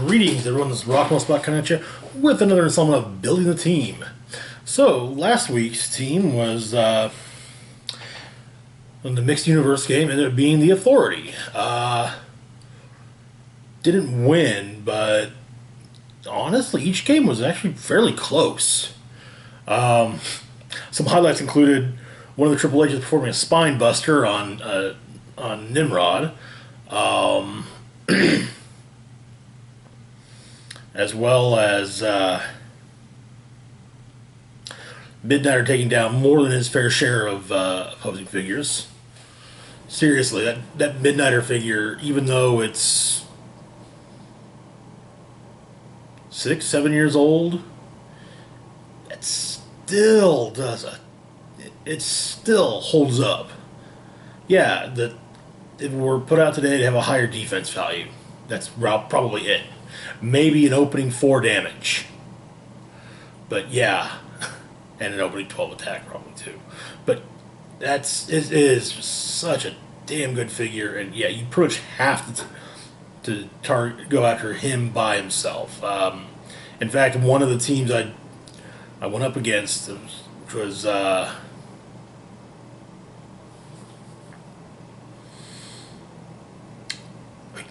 Greetings everyone, this is Rock'n'Roll Spot coming at you with another installment of Building the Team. So, last week's team was, in the mixed universe game, ended up being the Authority. Didn't win, but honestly, each game was actually fairly close. Some highlights included one of the Triple H's performing a spine buster on Nimrod. As well as Midnighter taking down more than his fair share of opposing figures. Seriously, that Midnighter figure, even though it's 6-7 years old, it still it still holds up. Yeah, if it were put out today, it'd have a higher defense value. That's probably it. Maybe an opening 4 damage. But yeah. And an opening 12 attack probably too. But it is such a damn good figure, and yeah, you pretty much have to go after him by himself. In fact, one of the teams I went up against, which was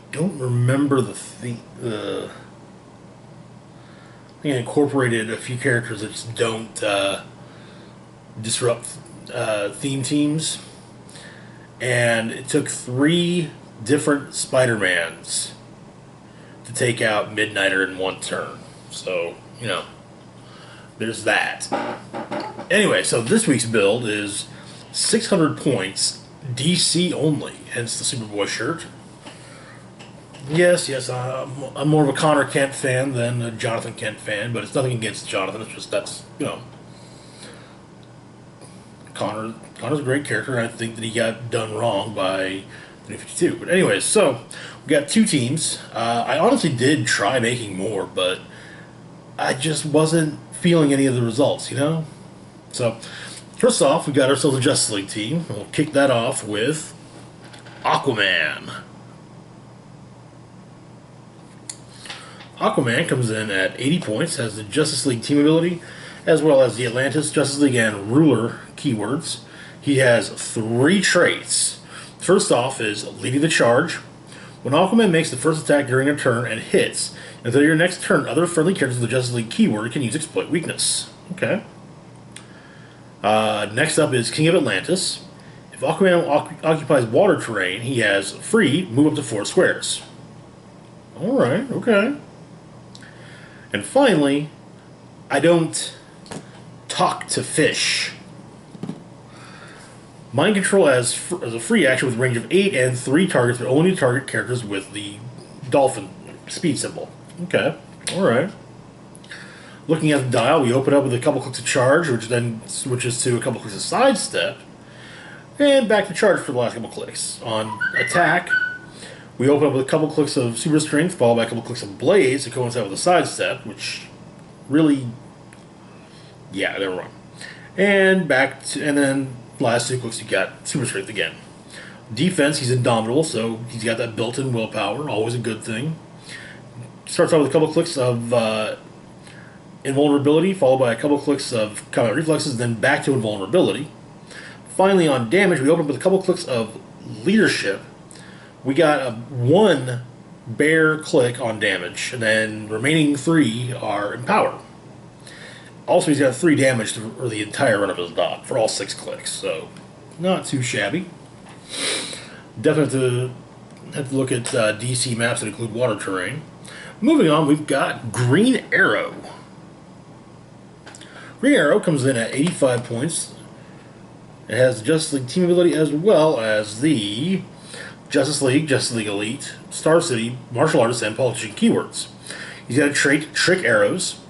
don't remember the theme. I think I incorporated a few characters that just don't disrupt theme teams, and it took 3 different Spider-Mans to take out Midnighter in 1 turn. So, you know, there's that. Anyway, so this week's build is 600 points, DC only, hence the Superboy shirt. Yes, I'm more of a Connor Kent fan than a Jonathan Kent fan, but it's nothing against Jonathan. It's just Connor's a great character, and I think that he got done wrong by 352. But anyways, so we got 2 teams. I honestly did try making more, but I just wasn't feeling any of the results, you know? So, first off, we got ourselves a Justice League team. We'll kick that off with Aquaman. Aquaman comes in at 80 points, has the Justice League team ability, as well as the Atlantis, Justice League, and Ruler keywords. He has 3 traits. First off is leading the charge. When Aquaman makes the first attack during a turn and hits, until your next turn, other friendly characters with the Justice League keyword can use exploit weakness. Okay. Next up is King of Atlantis. If Aquaman occupies water terrain, he has free move up to 4 squares. Alright, okay. And finally, I don't talk to fish. Mind Control as a free action with a range of 8 and 3 targets, but only target characters with the dolphin speed symbol. Okay, alright. Looking at the dial, we open up with a couple clicks of charge, which then switches to a couple clicks of sidestep, and back to charge for the last couple clicks. On attack, we open up with a couple clicks of super strength, followed by a couple clicks of blaze to coincide with a sidestep, which really, yeah, they were wrong. And then last 2 clicks you got super strength again. Defense, he's indomitable, so he's got that built-in willpower, always a good thing. Starts out with a couple clicks of invulnerability, followed by a couple clicks of combat reflexes, then back to invulnerability. Finally, on damage, we open up with a couple clicks of leadership. We got a 1 bare click on damage, and then remaining 3 are empower. Also, he's got 3 damage for the entire run of his dot for all 6 clicks, so not too shabby. Definitely have to look at DC maps that include water terrain. Moving on, we've got Green Arrow. Green Arrow comes in at 85 points. It has the Justice League team ability as well as the Justice League Elite, Star City, Martial Artist, and Politician keywords. He's got a trait, Trick Arrows.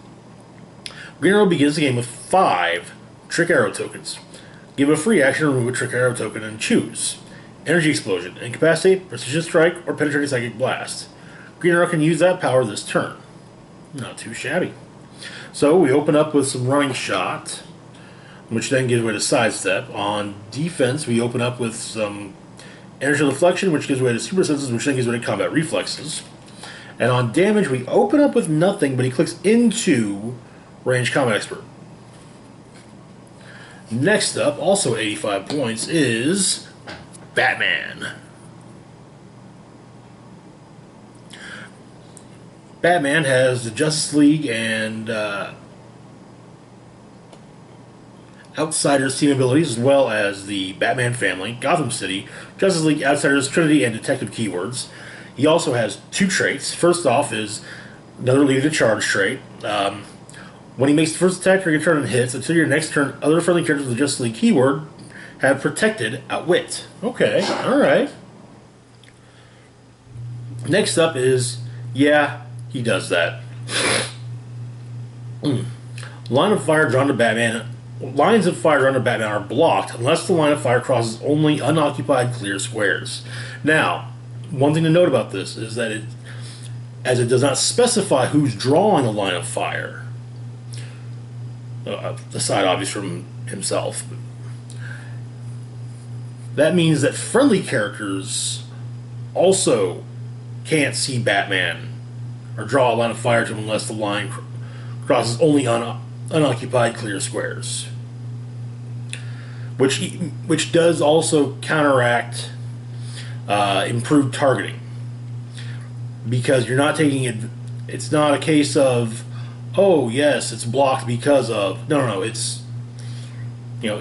Green Arrow begins the game with 5 Trick Arrow tokens. Give it a free action to remove a Trick Arrow token and choose Energy Explosion, Incapacitate, Precision Strike, or Penetrating Psychic Blast. Green Arrow can use that power this turn. Not too shabby. So we open up with some Running Shot, which then gives way to Sidestep. On defense, we open up with some Energy Deflection, which gives way to Super Senses, which then gives way to Combat Reflexes. And on damage, we open up with nothing, but he clicks into Ranged Combat Expert. Next up, also 85 points, is Batman. Batman has the Justice League and Outsiders team abilities, as well as the Batman family, Gotham City, Justice League, Outsiders, Trinity, and Detective keywords. He also has 2 traits. First off is another leading to charge trait. When he makes the first attack during a turn and hits, until your next turn, other friendly characters with the Justice League keyword have protected Outwit. Okay, alright. Next up is, yeah, he does that. Line of fire drawn to Batman. Lines of fire drawn to Batman are blocked unless the line of fire crosses only unoccupied clear squares. Now, one thing to note about this is that as it does not specify who's drawing the line of fire, aside obviously from himself, that means that friendly characters also can't see Batman or draw a line of fire to him unless the line crosses only unoccupied clear squares, which does also counteract improved targeting, because you're not taking it. It's not a case of, oh yes, it's blocked because of, no, it's, you know,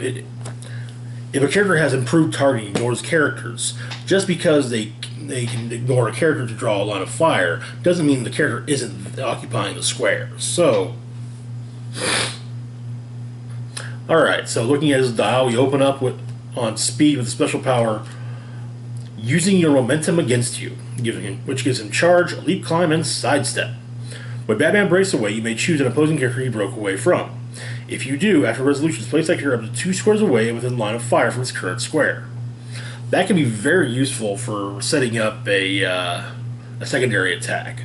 if a character has improved targeting, ignores characters, just because they can ignore a character to draw a line of fire doesn't mean the character isn't occupying the square. So, alright, so looking at his dial, we open up on speed with a special power, using your momentum against you, which gives him charge, leap, climb, and sidestep. When Batman breaks away, you may choose an opposing character he broke away from. If you do, after resolutions, place that character up to 2 squares away within line of fire from its current square. That can be very useful for setting up a secondary attack.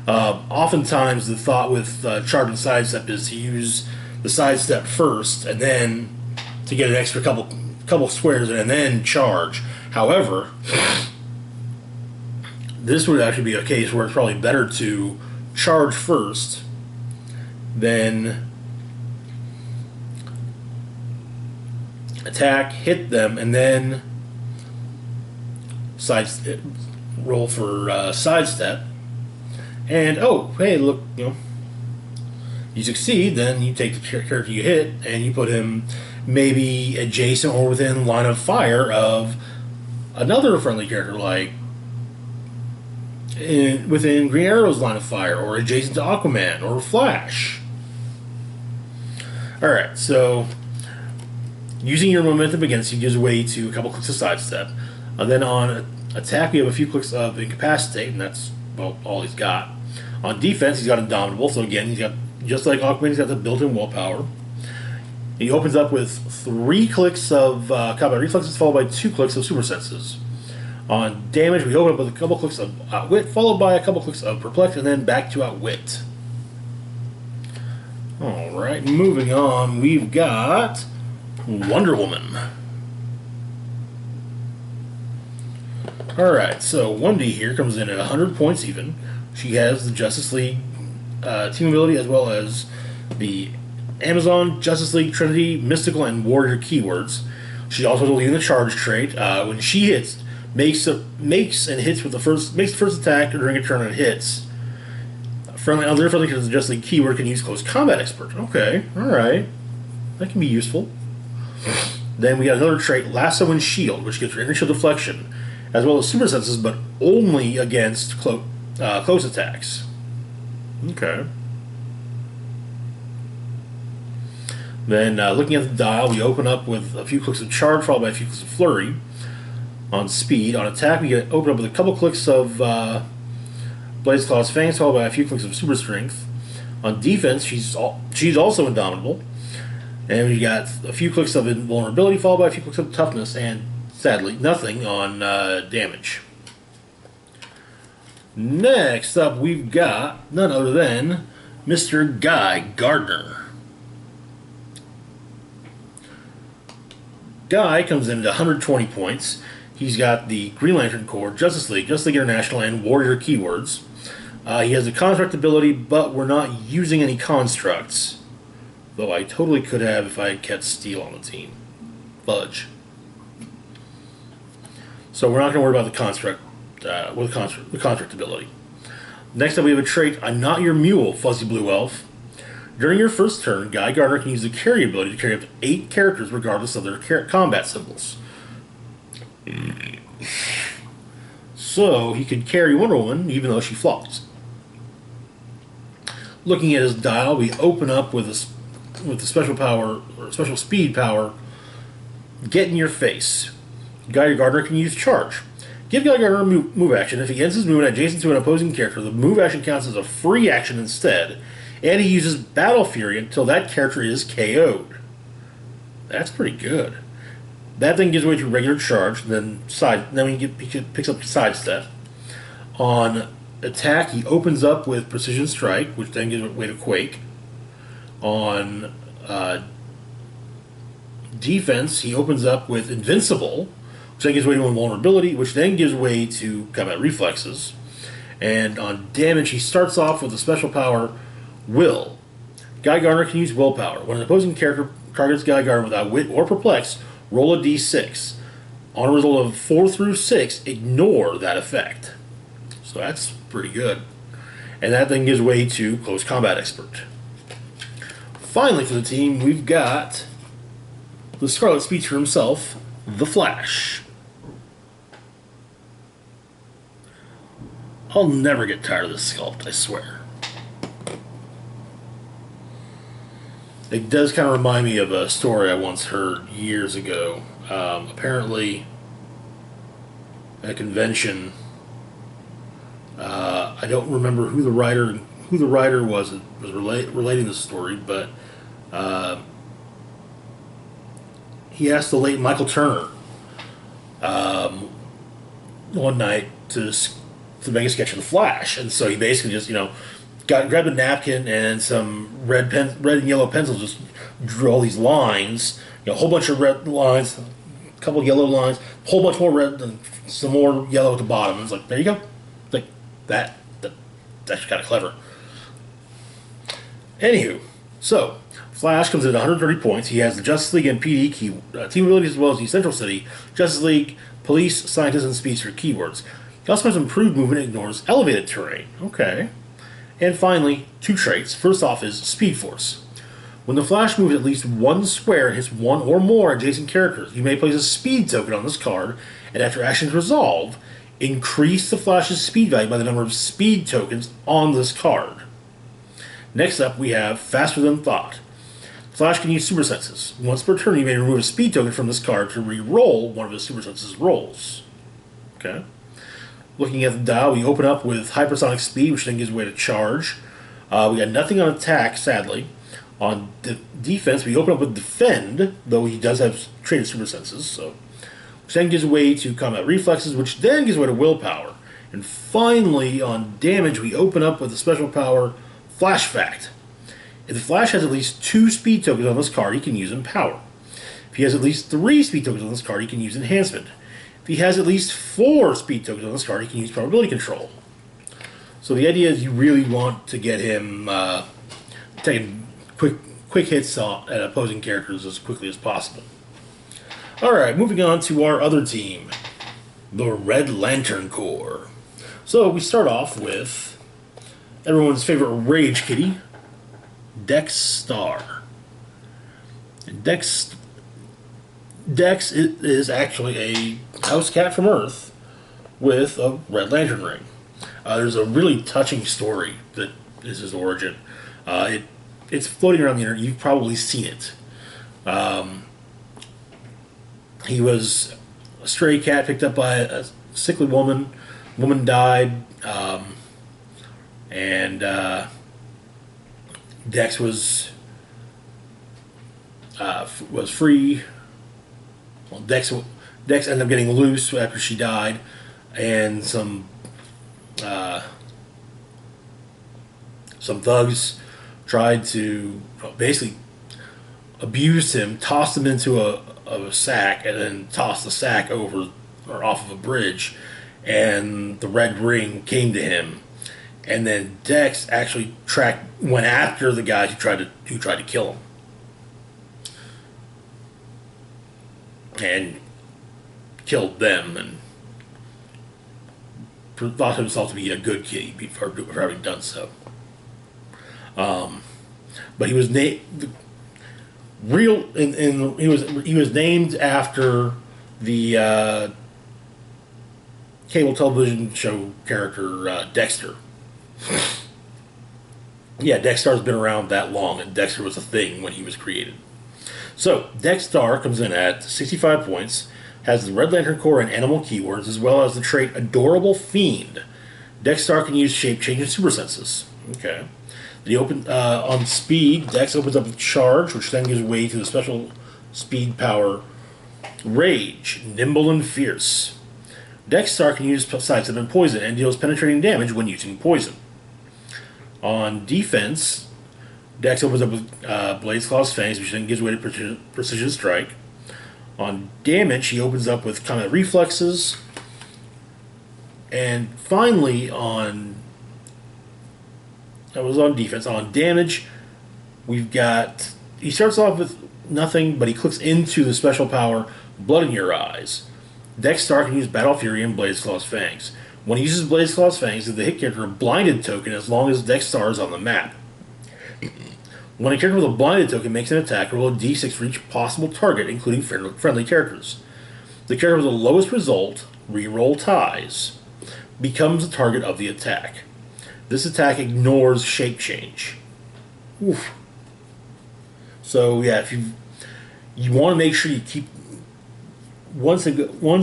Oftentimes, the thought with charge and sidestep is to use the sidestep first, and then to get an extra couple squares, and then charge. However, this would actually be a case where it's probably better to charge first, then attack, hit them, and then roll for sidestep. And oh, hey, look, you know, you succeed, then you take the character you hit and you put him maybe adjacent or within line of fire of another friendly character, like within Green Arrow's line of fire, or adjacent to Aquaman or Flash. Alright, so using your momentum against you gives way to a couple clicks of sidestep. And then on attack, we have a few clicks of incapacitate, and that's, well, all he's got. On defense, he's got Indomitable, so again, he's got, just like Aquaman, he's got the built-in willpower. He opens up with 3 clicks of combat reflexes, followed by 2 clicks of super senses. On damage, we open up with a couple clicks of Outwit, followed by a couple clicks of Perplex, and then back to Outwit. Alright, moving on, we've got Wonder Woman. Alright, so 1D here comes in at 100 points even. She has the Justice League team ability, as well as the Amazon, Justice League, Trinity, Mystical, and Warrior keywords. She also has a lead in the charge trait. When she hits, makes and hits with the first attack during a turn and hits. Other friendly characters, the Justice League keyword can use Close Combat Expert. Okay, alright. That can be useful. Then we got another trait, Lasso and Shield, which gives her initial deflection, as well as super senses, but only against close attacks. Okay. Then, looking at the dial, we open up with a few clicks of charge, followed by a few clicks of flurry. On speed, on attack, we open up with a couple clicks of Blaze Claw's Fangs, followed by a few clicks of super strength. On defense, she's also Indomitable, and we got a few clicks of invulnerability, followed by a few clicks of toughness, and sadly, nothing on damage. Next up, we've got none other than Mr. Guy Gardner. Guy comes in at 120 points. He's got the Green Lantern Corps, Justice League International, and Warrior keywords. He has a construct ability, but we're not using any constructs. Though I totally could have if I had kept Steel on the team. Fudge. So we're not going to worry about the construct, the construct ability. Next up, we have a trait, I'm Not Your Mule, Fuzzy Blue Elf. During your first turn, Guy Gardner can use the carry ability to carry up to 8 characters regardless of their combat symbols. So he could carry Wonder Woman even though she flops. Looking at his dial, we open up with the special power, or special speed power, Get in Your Face. Guy Gardner can use Charge. Give Guy Gardner a move action. If he ends his movement adjacent to an opposing character, the move action counts as a free action instead, and he uses Battle Fury until that character is KO'd. That's pretty good. That then gives way to regular Charge, then he picks up Sidestep. On attack, he opens up with Precision Strike, which then gives way to Quake. On defense, he opens up with Invincible, which then gives way to Invulnerability, which then gives way to Combat Reflexes. And on damage, he starts off with a special power, Will. Guy Gardner can use Willpower. When an opposing character targets Guy Gardner without Wit or Perplex, roll a d6. On a result of 4 through 6, ignore that effect. So that's pretty good. And that then gives way to Close Combat Expert. Finally for the team, we've got the Scarlet Speedster himself, the Flash. I'll never get tired of this sculpt, I swear. It does kind of remind me of a story I once heard years ago. Apparently, at a convention, I don't remember who the writer was that was relating the story, but he asked the late Michael Turner one night to make a sketch of the Flash, and so he basically just grabbed a napkin and some red and yellow pencils, just drew all these lines, a whole bunch of red lines, a couple of yellow lines, a whole bunch more red, and some more yellow at the bottom. And it's like, there you go, like that's kind of clever. Anywho, so Flash comes in at 130 points. He has the Justice League and PD team abilities, as well as the Central City, Justice League, Police, Scientist, and Speedster keywords. He also has improved movement and ignores elevated terrain. Okay. And finally, 2 traits. First off is Speed Force. When the Flash moves at least 1 square and hits 1 or more adjacent characters, you may place a speed token on this card, and after actions resolve, increase the Flash's speed value by the number of speed tokens on this card. Next up, we have Faster Than Thought. Flash can use Super Senses. Once per turn, you may remove a speed token from this card to re-roll one of his Super Senses rolls. Okay. Looking at the dial, we open up with Hypersonic Speed, which then gives way to Charge. We got nothing on attack, sadly. On defense, we open up with Defend, though he does have traded Super Senses, so which then gives way to Combat Reflexes, which then gives way to Willpower. And finally, on damage, we open up with the special power Flash Fact. If the Flash has at least 2 speed tokens on this card, he can use Empower. If he has at least 3 speed tokens on this card, he can use Enhancement. If he has at least 4 speed tokens on this card, he can use Probability Control. So the idea is you really want to get him taking quick hits at opposing characters as quickly as possible. Alright, moving on to our other team, the Red Lantern Corps. So we start off with everyone's favorite Rage Kitty, Dex Star. And Dex is actually a house cat from Earth with a Red Lantern ring. There's a really touching story that is his origin. It's floating around the internet. You've probably seen it. He was a stray cat picked up by a sickly woman. Woman died, and Dex was free. Well, Dex ended up getting loose after she died, and some thugs tried to basically abuse him, tossed him into a sack, and then tossed the sack over or off of a bridge, and the red ring came to him, and then Dex actually went after the guys who tried to kill him, and killed them, and thought himself to be a good kid for having done so. But he was named he was named after the cable television show character Dexter. Yeah, Dexter's been around that long, and Dexter was a thing when he was created. So, Dexter comes in at 65 points, has the Red Lantern Corps and animal keywords, as well as the trait Adorable Fiend. Dexter can use shape change and super senses. Okay. On speed, Dex opens up with Charge, which then gives way to the special speed power Rage, Nimble and Fierce. Dexter can use Sidestep and Poison and deals penetrating damage when using Poison. On defense, Dex opens up with Blade's Claw's Fangs, which then gives way to Precision Strike. On damage, he opens up with Combat Reflexes. And finally, that was on defense. On damage, we've got... He starts off with nothing, but he clicks into the special power Blood in Your Eyes. Dexter can use Battle Fury and Blade's Claw's Fangs. When he uses Blade's Claw's Fangs, give the hit character a blinded token as long as Dexter is on the map. When a character with a blinded token makes an attack, roll a d6 for each possible target, including friendly characters. The character with the lowest result, reroll ties, becomes the target of the attack. This attack ignores shape change. Oof. So yeah, if you want to make sure you keep once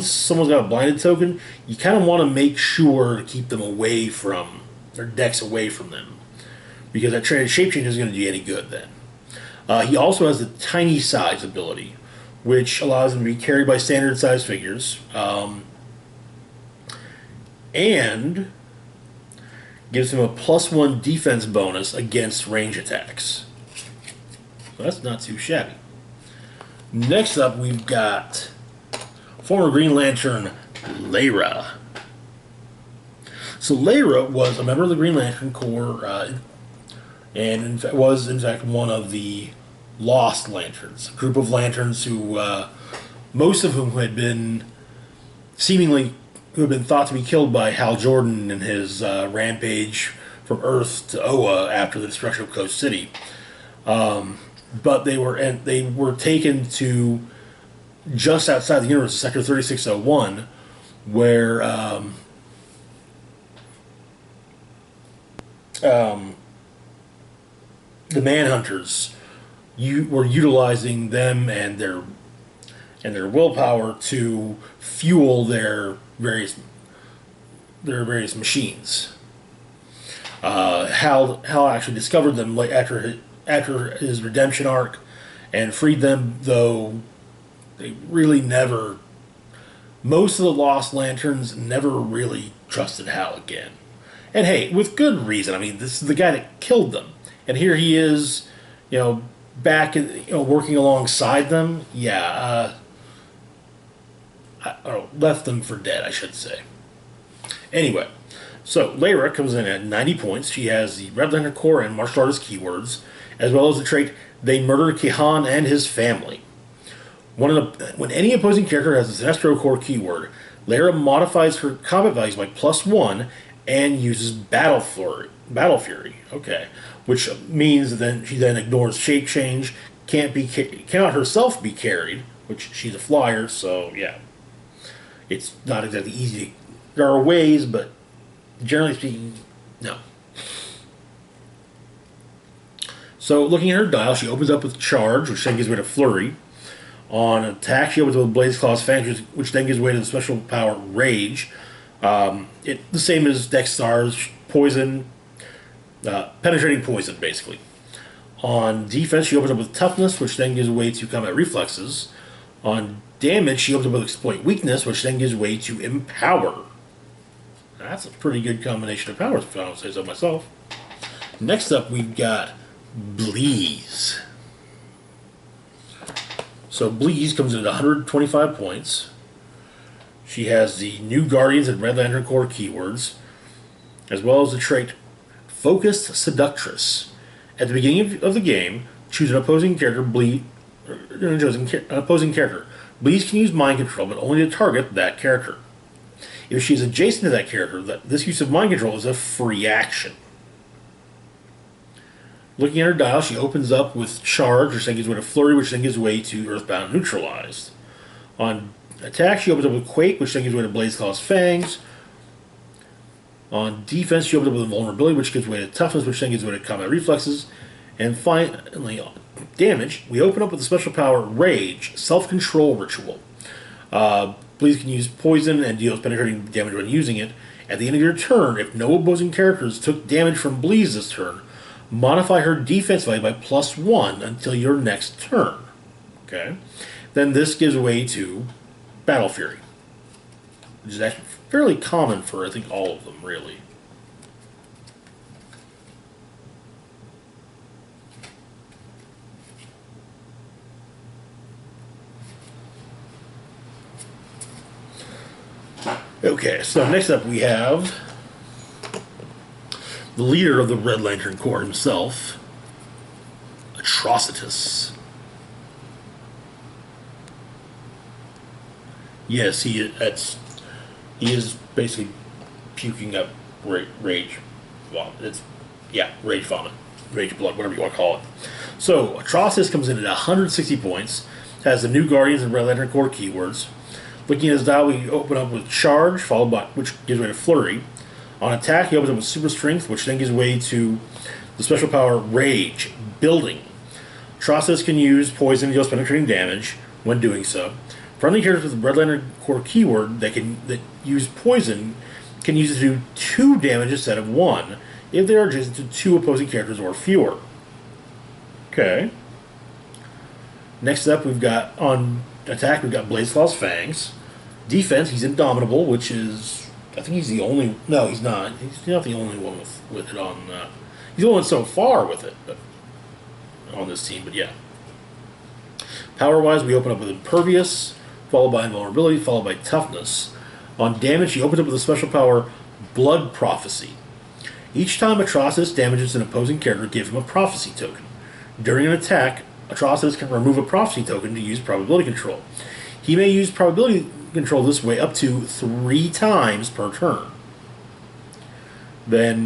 someone's got a blinded token, you kind of want to make sure to keep them away from their decks away from them, because that shape change isn't going to do any good then. He also has the tiny size ability, which allows him to be carried by standard size figures, and gives him a +1 defense bonus against range attacks. So that's not too shabby. Next up, we've got former Green Lantern Lyra. So Lyra was a member of the Green Lantern Corps, and was in fact one of the Lost Lanterns, a group of lanterns who, most of whom had been thought to be killed by Hal Jordan in his rampage from Earth to Oa after the destruction of Coast City. But they were taken to just outside the universe, Sector 3601, where the Manhunters were utilizing them and their willpower to fuel their various machines. Hal actually discovered them after his redemption arc and freed them, though they really never... Most of the Lost Lanterns never really trusted Hal again. And hey, with good reason. I mean, this is the guy that killed them. And here he is, back working alongside them. Yeah, left them for dead, I should say. Anyway, so Lyra comes in at 90 points. She has the Red Lantern Corps and Martial Artist keywords, as well as the trait, They Murder Kihan and His Family. When any opposing character has a Sinestro Corps keyword, Lyra modifies her combat values by +1 and uses Battle Fury. Okay, which means that she then ignores shape change, cannot herself be carried, which she's a flyer, so yeah. It's not exactly easy. There are ways, but generally speaking, no. So, looking at her dial, she opens up with Charge, which then gives way to Flurry. On attack, she opens up with Blade's Claw's Fangs, which then gives way to the special power Rage. The same as Dexter's Poison, penetrating poison, basically. On defense, she opens up with Toughness, which then gives way to Combat Reflexes. On damage, she opens up with Exploit Weakness, which then gives way to Empower. That's a pretty good combination of powers, if I don't say so myself. Next up, we've got Bleeze. So Bleeze comes in at 125 points. She has the New Guardians and Red Lantern Corps keywords, as well as the trait Focused Seductress. At the beginning of the game, choose an opposing character. An opposing character. Bleeze can use mind control, but only to target that character. If she is adjacent to that character, this use of mind control is a free action. Looking at her dial, she opens up with Charge, which then gives way to Flurry, which then gives way to Earthbound Neutralized. On attack, she opens up with Quake, which then gives way to Blaze Claw's Fangs. On defense, she opens up with Invulnerability, which gives way to Toughness, which then gives way to Combat Reflexes. And finally, on damage, we open up with the special power Rage, Self-Control Ritual. Bleeze can use Poison and deals penetrating damage when using it. At the end of your turn, if no opposing characters took damage from Bleeze this turn, modify her defense value by +1 until your next turn. Okay? Then this gives way to Battle Fury, which is actually fairly common for, I think, all of them, really. Okay, so next up we have the leader of the Red Lantern Corps himself, Atrocitus. Yes, he is basically puking up rage vomit. Rage vomit, rage blood, whatever you want to call it. So Atrocitus comes in at 160 points, has the new Guardians and Red Lantern Corps keywords. Looking at his dial, we open up with Charge, which gives way to Flurry. On attack, he opens up with Super Strength, which then gives way to the special power Rage, Building. Atrocitus can use Poison and deals penetrating damage when doing so. Friendly characters with the Red Lantern Corps keyword that use Poison can use it to do 2 damage instead of 1 if they are adjacent to 2 opposing characters or fewer. Okay. Next up, we've got on attack, we've got Blaze Claw's Fangs. Defense, he's Indomitable, which is, I think he's the only. No, he's not. He's not the only one with it on. He's the only one so far with it, but on this team. But yeah. Power-wise, we open up with Impervious, followed by Invulnerability, followed by Toughness. On damage, he opens up with a special power, Blood Prophecy. Each time Atrocitus damages an opposing character, give him a Prophecy token. During an attack, Atrocitus can remove a Prophecy token to use Probability Control. He may use Probability Control this way up to 3 times per turn. Then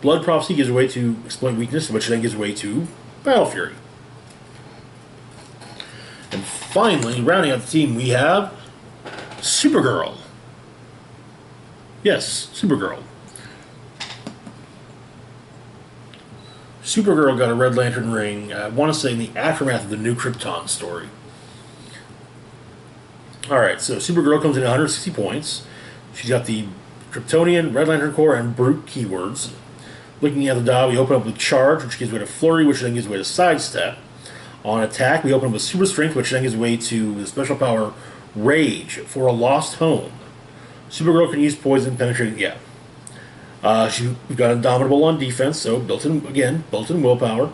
Blood Prophecy gives way to Exploit Weakness, which then gives way to Battle Fury. And finally, rounding out the team, we have Supergirl. Yes, Supergirl. Supergirl got a Red Lantern ring, I want to say in the aftermath of the New Krypton story. Alright, so Supergirl comes in at 160 points. She's got the Kryptonian, Red Lantern Corps, and Brute keywords. Looking at the dial, we open up with Charge, which gives way to Flurry, which then gives way to Sidestep. On attack, we open up with Super Strength, which then gives way to the special power Rage for a Lost Home. Supergirl can use Poison, Penetrating, we've got Indomitable on defense, so built-in willpower.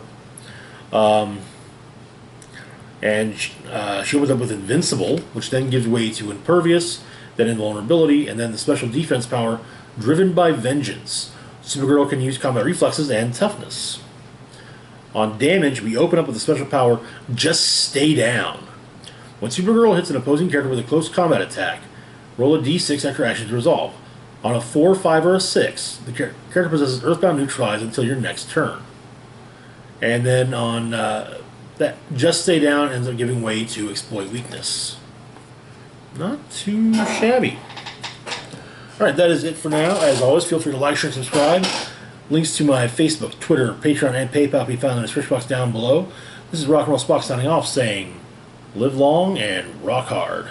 And she opens up with Invincible, which then gives way to Impervious, then Invulnerability, and then the special defense power, Driven by Vengeance. Supergirl can use Combat Reflexes and Toughness. On damage, we open up with the special power, Just Stay Down. When Supergirl hits an opposing character with a close combat attack, roll a d6 after action to resolve. On a 4, 5, or a 6, the character possesses Earthbound Neutralize until your next turn. And then on that, Just Stay Down ends up giving way to Exploit Weakness. Not too shabby. Alright, that is it for now. As always, feel free to like, share, and subscribe. Links to my Facebook, Twitter, Patreon, and PayPal will be found in the description box down below. This is Rock and Roll Spock signing off saying, live long and rock hard.